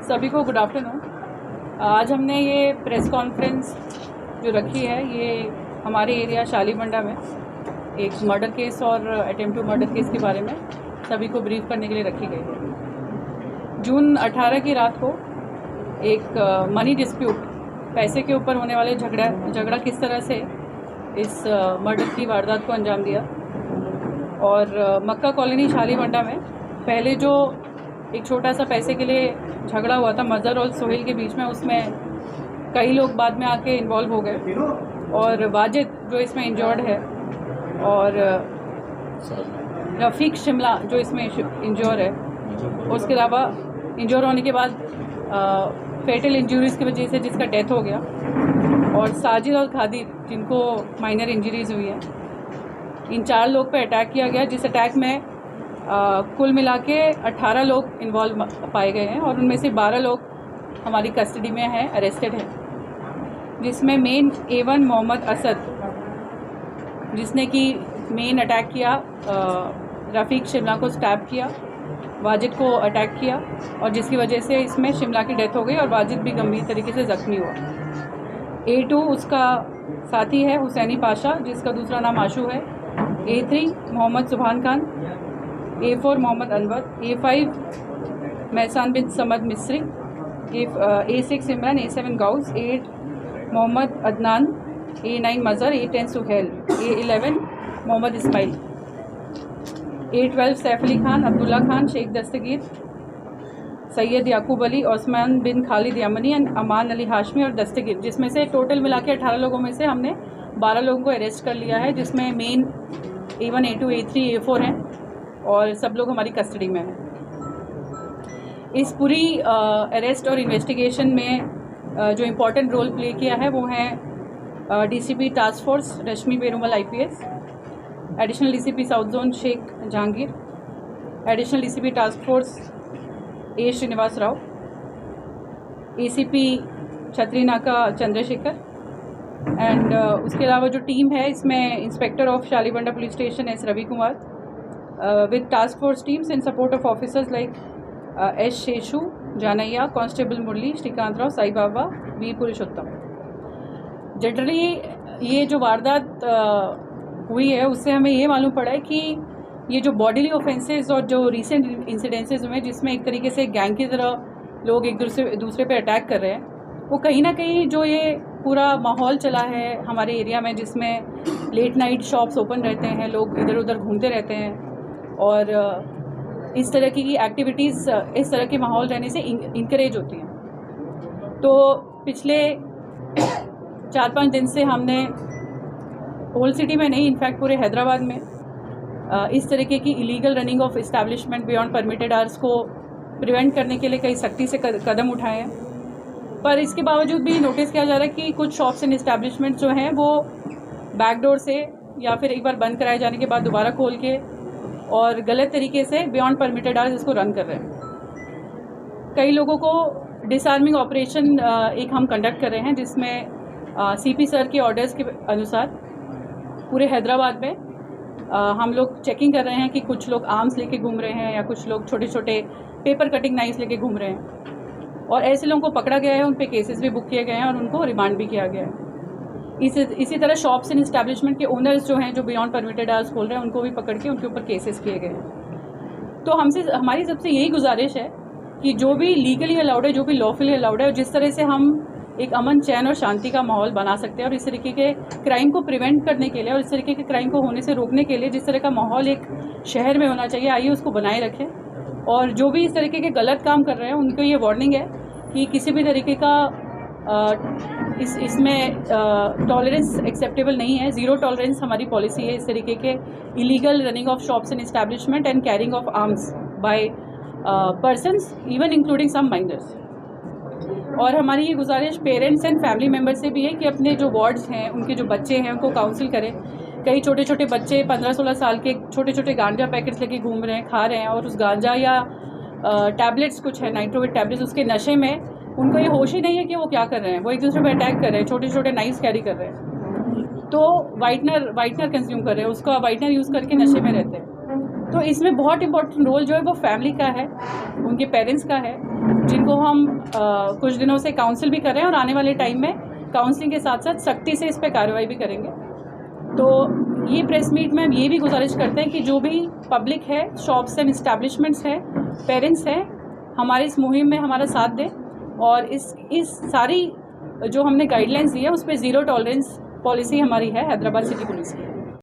सभी को good afternoon. आज हमने ये प्रेस कॉन्फ्रेंस जो रखी है ये हमारे एरिया शालीमंडा में एक मर्डर केस और अटेम्प्ट टू मर्डर केस के बारे में सभी को ब्रीफ करने के लिए रखी गई है। जून 18 की रात को एक मनी डिस्प्यूट, पैसे के ऊपर होने वाले झगड़ा किस तरह से इस मर्डर की वारदात को अंजाम दिया। और मक्का कॉलोनी शालीमंडा में पहले जो एक छोटा सा पैसे के लिए झगड़ा हुआ था मज़र और सोहेल के बीच में, उसमें कई लोग बाद में आके इन्वॉल्व हो गए और वाजिद जो इसमें इंजर्ड है और रफ़ीक शिमला जो इसमें इंजर है, उसके अलावा इंजर होने के बाद फेटल इंजरीज़ की वजह से जिसका डेथ हो गया, और साजिद और खादिर जिनको माइनर इंजरीज़ हुई है। इन 4 लोग पे अटैक किया गया, जिस अटैक में कुल मिला के 18 लोग इन्वॉल्व पाए गए हैं और उनमें से 12 लोग हमारी कस्टडी में हैं, अरेस्टेड हैं, जिसमें मेन A1 मोहम्मद असद जिसने कि मेन अटैक किया, रफ़ीक शिमला को स्टैब किया, वाजिद को अटैक किया और जिसकी वजह से इसमें शिमला की डेथ हो गई और वाजिद भी गंभीर तरीके से ज़ख्मी हुआ। A2 उसका साथी है हुसैनी पाशा जिसका दूसरा नाम आशू है। A3 मोहम्मद सुभान खान, A4 मोहम्मद अनवर, A5 महसान बिन Samad Misri, A6 Imran, A7 Ghaus, A8 Mohammed Adnan, A9 Mazhar, A10 Suhail, A11 Mohammed Ismail, A12 Saif Ali Khan, Abdullah Khan, Sheikh Dastagir, Syed Yakub Ali, Osman bin Khalid Yamani, Aman Ali Hashmi और दस्तगीर, जिसमें से टोटल मिला के 18 लोगों में से हमने 12 लोगों को अरेस्ट कर लिया है, जिसमें main A1, A2, A3, A4 हैं और सब लोग हमारी कस्टडी में हैं। इस पूरी अरेस्ट और इन्वेस्टिगेशन में जो इम्पोर्टेंट रोल प्ले किया है वो है DCP task force Rashmi Perumal IPS, additional DCP south zone Sheikh Jahangir, additional DCP task force A Srinivas Rao, ACP Chatri नाका चंद्रशेखर एंड उसके अलावा जो टीम है इसमें inspector of Shalibanda police station S Ravi Kumar with task force teams in support of officers like S Seshu, Janaiah, constable Murali, Srikanth Rao, Sai Baba, Veer Purushottam. Generally ये जो वारदात हुई है उससे हमें ये मालूम पड़ा है कि ये जो बॉडीली ऑफेंसेस और जो रीसेंट इंसिडेंसेस हुए जिसमें एक तरीके से गैंग की तरह लोग एक दूसरे पे अटैक कर रहे हैं, वो कहीं ना कहीं जो ये पूरा माहौल चला है हमारे एरिया में जिसमें लेट नाइट शॉप्स ओपन रहते हैं, लोग इधर उधर घूमते रहते हैं और इस तरह की एक्टिविटीज़ इस तरह के माहौल रहने से इंकरेज होती हैं। तो पिछले 4-5 दिन से हमने होल सिटी में नहीं, इनफैक्ट पूरे हैदराबाद में इस तरीके की illegal running of establishment beyond permitted hours को प्रिवेंट करने के लिए कई सख्ती से कदम उठाए हैं। पर इसके बावजूद भी नोटिस किया जा रहा है कि कुछ शॉप्स एंड इस्टेब्लिशमेंट जो हैं वो बैकडोर से या फिर एक बार बंद कराए जाने के बाद दोबारा खोल के और गलत तरीके से बियॉन्ड परमिटेड आवर्स इसको रन कर रहे हैं। कई लोगों को डिसआर्मिंग ऑपरेशन एक हम कंडक्ट कर रहे हैं जिसमें CP सर के ऑर्डर्स के अनुसार पूरे हैदराबाद में हम लोग चेकिंग कर रहे हैं कि कुछ लोग आर्म्स लेके घूम रहे हैं या कुछ लोग छोटे छोटे पेपर कटिंग नाइफ्स लेके घूम रहे हैं और ऐसे लोगों को पकड़ा गया है, उन पे केसेस भी बुक किए गए हैं और उनको रिमांड भी किया गया है। इसी तरह शॉप्स एंड इस्टेब्लिशमेंट के ओनर्स जो हैं जो बियॉन्ड परमिटेड आवर्स खोल रहे हैं उनको भी पकड़ के उनके ऊपर केसेस किए गए हैं। तो हमारी सबसे यही गुजारिश है कि जो भी लीगली अलाउड है, जो भी लॉफुली अलाउड है, और जिस तरह से हम एक अमन चैन और शांति का माहौल बना सकते हैं और इस तरीके के क्राइम को प्रिवेंट करने के लिए और इस तरीके के क्राइम को होने से रोकने के लिए जिस तरह का माहौल एक शहर में होना चाहिए, आइए उसको बनाए रखें। और जो भी इस तरीके के गलत काम कर रहे हैं उनको ये वार्निंग है कि किसी भी तरीके का इसमें टॉलरेंस एक्सेप्टेबल नहीं है। ज़ीरो टॉलरेंस हमारी पॉलिसी है इस तरीके के illegal running of shops and establishment and carrying of arms by persons even including some minors. और हमारी ये गुजारिश पेरेंट्स एंड फैमिली मेम्बर से भी है कि अपने जो वार्ड्स हैं उनके जो बच्चे हैं उनको काउंसिल करें। कई छोटे छोटे बच्चे 15-16 साल के छोटे छोटे गांजा पैकेट्स लेके घूम रहे हैं, खा रहे हैं और उस गांजा या टैबलेट्स कुछ है नाइट्रोविट टैबलेट्स, उसके नशे में उनको ये होश ही नहीं है कि वो क्या कर रहे हैं, वो एक दूसरे पर अटैक कर रहे हैं, छोटे छोटे नाइफ्स कैरी कर रहे हैं, तो वाइटनर कंज्यूम कर रहे हैं, उसका वाइटनर यूज़ करके नशे में रहते हैं। तो इसमें बहुत इंपॉर्टेंट रोल जो है वो फैमिली का है, उनके पेरेंट्स का है, जिनको हम कुछ दिनों से काउंसिल भी कर रहे हैं और आने वाले टाइम में काउंसलिंग के साथ साथ सख्ती से इस पर कार्रवाई भी करेंगे। तो ये प्रेस मीट में हम ये भी गुजारिश करते हैं कि जो भी पब्लिक है, शॉप्स एंड इस्टेब्लिशमेंट्स है, पेरेंट्स हैं, हमारी इस मुहिम में हमारा साथ दें और इस सारी जो हमने गाइडलाइंस दी है उस पर ज़ीरो टॉलरेंस पॉलिसी हमारी है हैदराबाद सिटी पुलिस की।